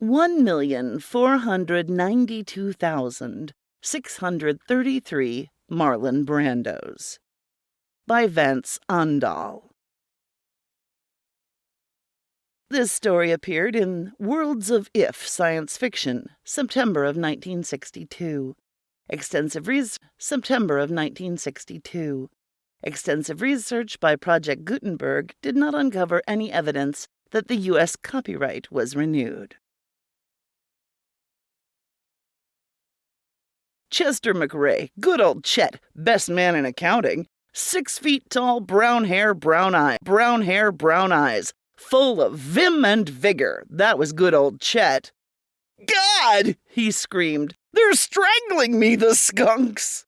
1,492,633 Marlon Brandos. By Vance Aandahl. This story appeared in Worlds of If Science Fiction, September of 1962. Extensive research, September of 1962. Extensive research by Project Gutenberg did not uncover any evidence that the U.S. copyright was renewed. Chester McRae, good old Chet, best man in accounting. 6 feet tall, brown hair, brown eyes, full of vim and vigor. That was good old Chet. God, he screamed, they're strangling me, the skunks.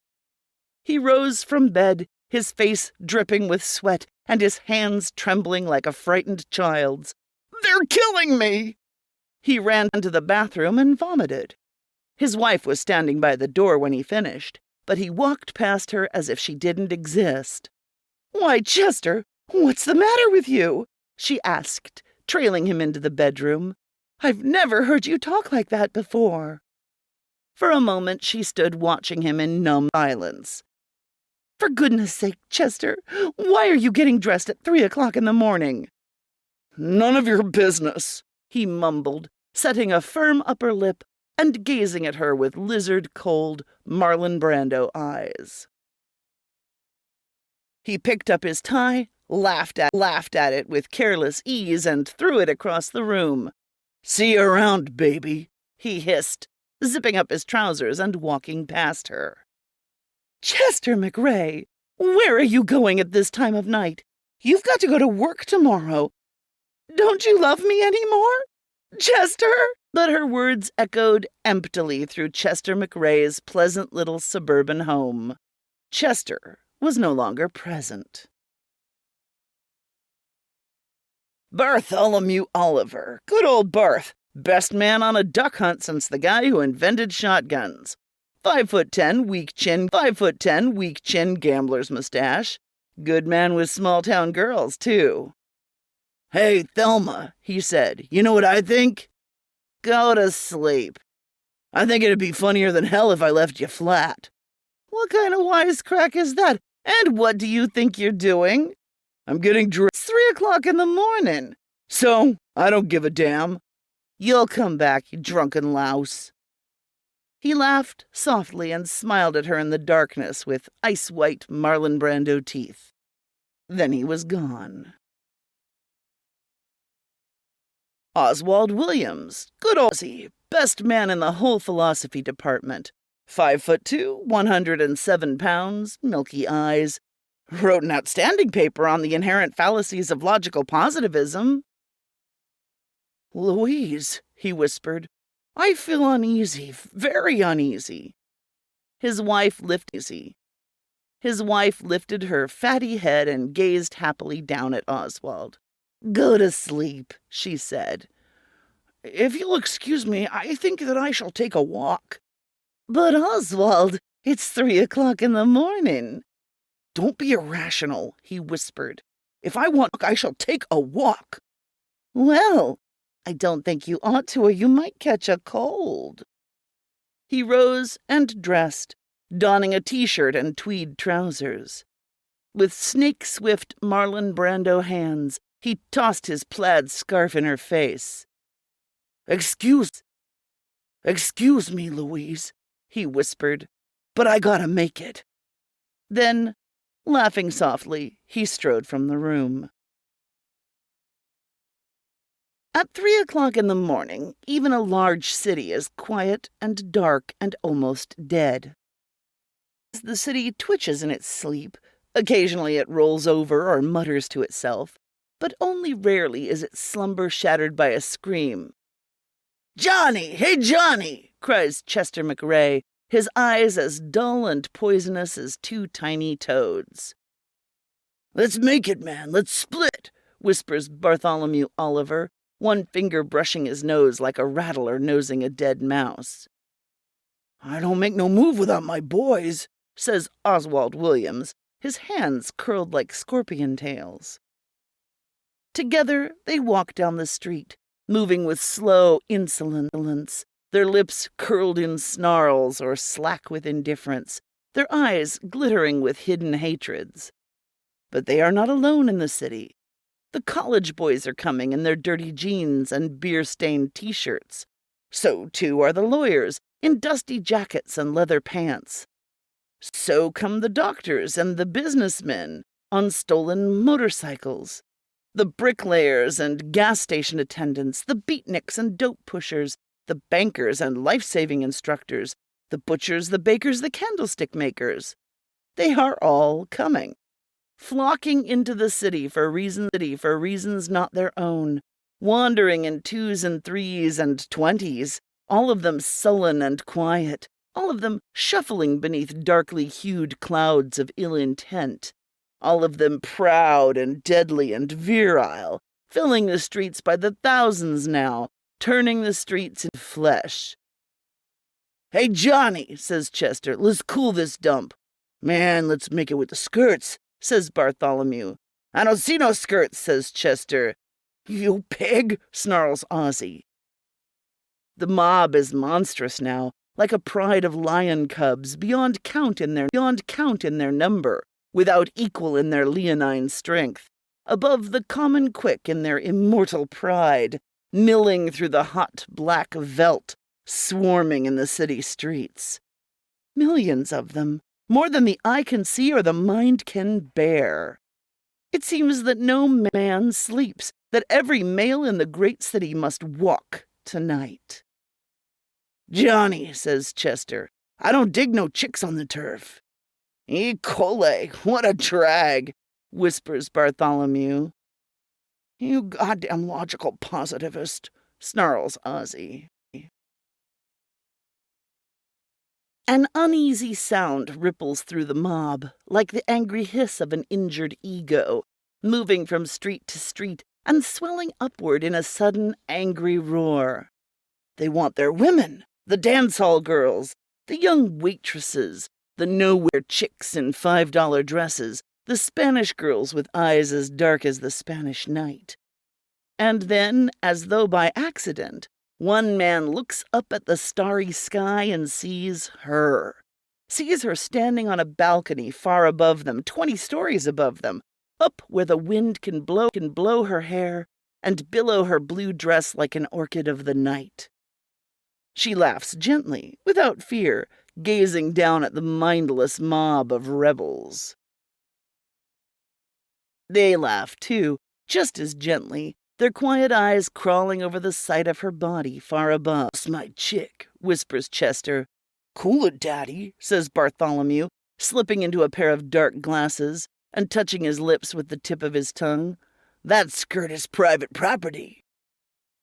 He rose from bed, his face dripping with sweat and his hands trembling like a frightened child's. They're killing me! He ran into the bathroom and vomited. His wife was standing by the door when he finished, but he walked past her as if she didn't exist. Why, Chester, what's the matter with you? She asked, trailing him into the bedroom. I've never heard you talk like that before. For a moment she stood watching him in numb silence. For goodness sake, Chester, why are you getting dressed at 3 o'clock in the morning? None of your business, he mumbled, setting a firm upper lip and gazing at her with lizard-cold Marlon Brando eyes. He picked up his tie, laughed at it with careless ease, and threw it across the room. See you around, baby, he hissed, zipping up his trousers and walking past her. Chester McRae, where are you going at this time of night? You've got to go to work tomorrow. Don't you love me anymore? Chester? But her words echoed emptily through Chester McRae's pleasant little suburban home. Chester was no longer present. Bartholomew Oliver, good old Barth, best man on a duck hunt since the guy who invented shotguns. 5'10", weak chin, gambler's mustache. Good man with small-town girls, too. Hey, Thelma, he said, you know what I think? Go to sleep. I think it'd be funnier than hell if I left you flat. What kind of wisecrack is that? And what do you think you're doing? I'm getting dressed. It's 3 o'clock in the morning. So, I don't give a damn. You'll come back, you drunken louse. He laughed softly and smiled at her in the darkness with ice-white Marlon Brando teeth. Then he was gone. Oswald Williams, good old Ozzy, best man in the whole philosophy department. 5'2", 107 pounds, milky eyes. Wrote an outstanding paper on the inherent fallacies of logical positivism. Louise, he whispered, I feel uneasy, very uneasy. His wife lifted her fatty head and gazed happily down at Oswald. Go to sleep, she said. If you'll excuse me, I think that I shall take a walk. But Oswald, it's 3 o'clock in the morning. Don't be irrational, he whispered. If I want, I shall take a walk. Well, I don't think you ought to, or you might catch a cold. He rose and dressed, donning a t-shirt and tweed trousers. With snake-swift Marlon Brando hands, he tossed his plaid scarf in her face. Excuse me, Louise, he whispered, but I gotta make it. Then, laughing softly, he strode from the room. At 3 o'clock in the morning, even a large city is quiet and dark and almost dead. The city twitches in its sleep. Occasionally it rolls over or mutters to itself, but only rarely is its slumber shattered by a scream. Johnny! Hey, Johnny! Cries Chester McRae, his eyes as dull and poisonous as 2 tiny toads. Let's make it, man, let's split, whispers Bartholomew Oliver, one finger brushing his nose like a rattler nosing a dead mouse. I don't make no move without my boys, says Oswald Williams, his hands curled like scorpion tails. Together they walk down the street, moving with slow insolence, their lips curled in snarls or slack with indifference, their eyes glittering with hidden hatreds. But they are not alone in the city. The college boys are coming in their dirty jeans and beer-stained T-shirts. So, too, are the lawyers, in dusty jackets and leather pants. So come the doctors and the businessmen on stolen motorcycles. The bricklayers and gas station attendants, the beatniks and dope pushers, the bankers and life-saving instructors, the butchers, the bakers, the candlestick makers. They are all coming, flocking into the city for reasons not their own, wandering in 2s and 3s and 20s, all of them sullen and quiet, all of them shuffling beneath darkly hued clouds of ill intent, all of them proud and deadly and virile, filling the streets by the thousands now, turning the streets into flesh. "Hey, Johnny," says Chester, "let's cool this dump." "Man, let's make it with the skirts," says Bartholomew. "I don't see no skirts," says Chester. "You pig," snarls Ozzy. The mob is monstrous now, like a pride of lion cubs, beyond count in their number, without equal in their leonine strength, above the common quick in their immortal pride, milling through the hot black veldt, swarming in the city streets. Millions of them, more than the eye can see or the mind can bear. It seems that no man sleeps, that every male in the great city must walk tonight. "Johnny," says Chester, "I don't dig no chicks on the turf." "E. coli, what a drag," whispers Bartholomew. "You goddamn logical positivist," snarls Ozzy. An uneasy sound ripples through the mob, like the angry hiss of an injured ego, moving from street to street and swelling upward in a sudden angry roar. They want their women, the dance-hall girls, the young waitresses, the nowhere chicks in $5 dresses, the Spanish girls with eyes as dark as the Spanish night. And then, as though by accident, one man looks up at the starry sky and sees her standing on a balcony far above them, 20 stories above them, up where the wind can blow her hair and billow her blue dress like an orchid of the night. She laughs gently, without fear, gazing down at the mindless mob of rebels. They laugh, too, just as gently, their quiet eyes crawling over the sight of her body far above. "That's my chick," whispers Chester. "Cool it, Daddy," says Bartholomew, slipping into a pair of dark glasses and touching his lips with the tip of his tongue. "That skirt is private property."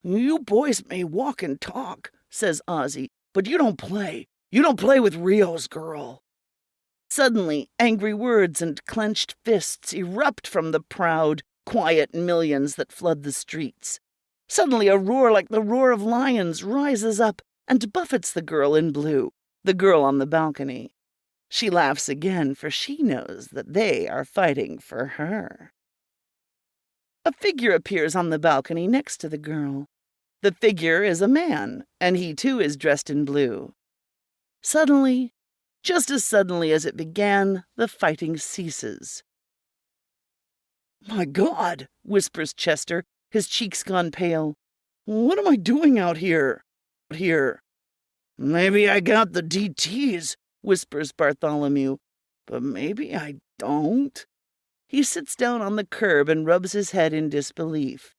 "You boys may walk and talk," says Ozzy, "but you don't play. You don't play with Rio's girl." Suddenly, angry words and clenched fists erupt from the proud, quiet millions that flood the streets. Suddenly a roar like the roar of lions rises up and buffets the girl in blue, the girl on the balcony. She laughs again, for she knows that they are fighting for her. A figure appears on the balcony next to the girl. The figure is a man, and he too is dressed in blue. Suddenly, just as suddenly as it began, the fighting ceases. "My God," whispers Chester, his cheeks gone pale. "What am I doing out here?" "Maybe I got the DTs," whispers Bartholomew, "but maybe I don't." He sits down on the curb and rubs his head in disbelief.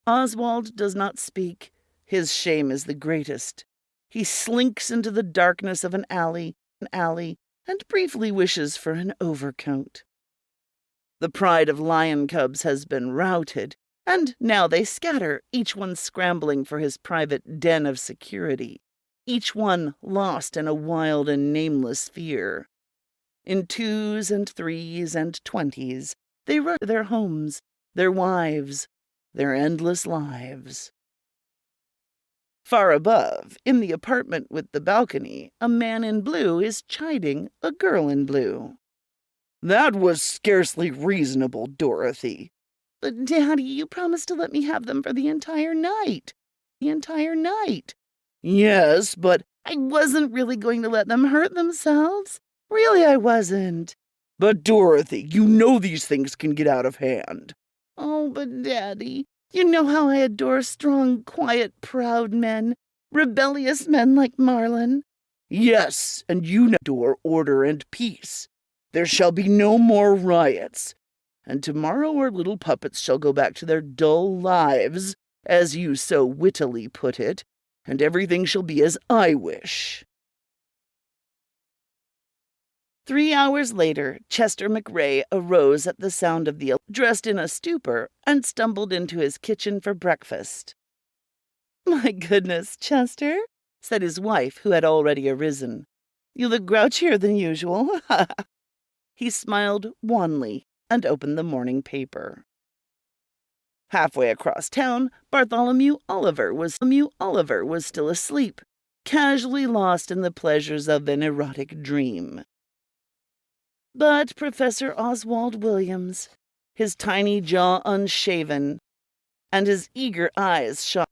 Oswald does not speak. His shame is the greatest. He slinks into the darkness of an alley, and briefly wishes for an overcoat. The pride of lion cubs has been routed, and now they scatter, each one scrambling for his private den of security, each one lost in a wild and nameless fear. In 2s and 3s and 20s, they rush their homes, their wives, their endless lives. Far above, in the apartment with the balcony, a man in blue is chiding a girl in blue. "That was scarcely reasonable, Dorothy." But, Daddy, you promised to let me have them for the entire night. The entire night. Yes, but I wasn't really going to let them hurt themselves. Really, I wasn't. But, Dorothy, you know these things can get out of hand. Oh, but, Daddy, you know how I adore strong, quiet, proud men. Rebellious men like Marlon. Yes, and you adore order and peace. There shall be no more riots. And tomorrow our little puppets shall go back to their dull lives, as you so wittily put it, and everything shall be as I wish. 3 hours later, Chester McRae arose at the sound of the dressed in a stupor and stumbled into his kitchen for breakfast. My goodness, Chester, said his wife, who had already arisen. You look grouchier than usual. He smiled wanly and opened the morning paper. Halfway across town, Bartholomew Oliver was still asleep, casually lost in the pleasures of an erotic dream. But Professor Oswald Williams, his tiny jaw unshaven, and his eager eyes shone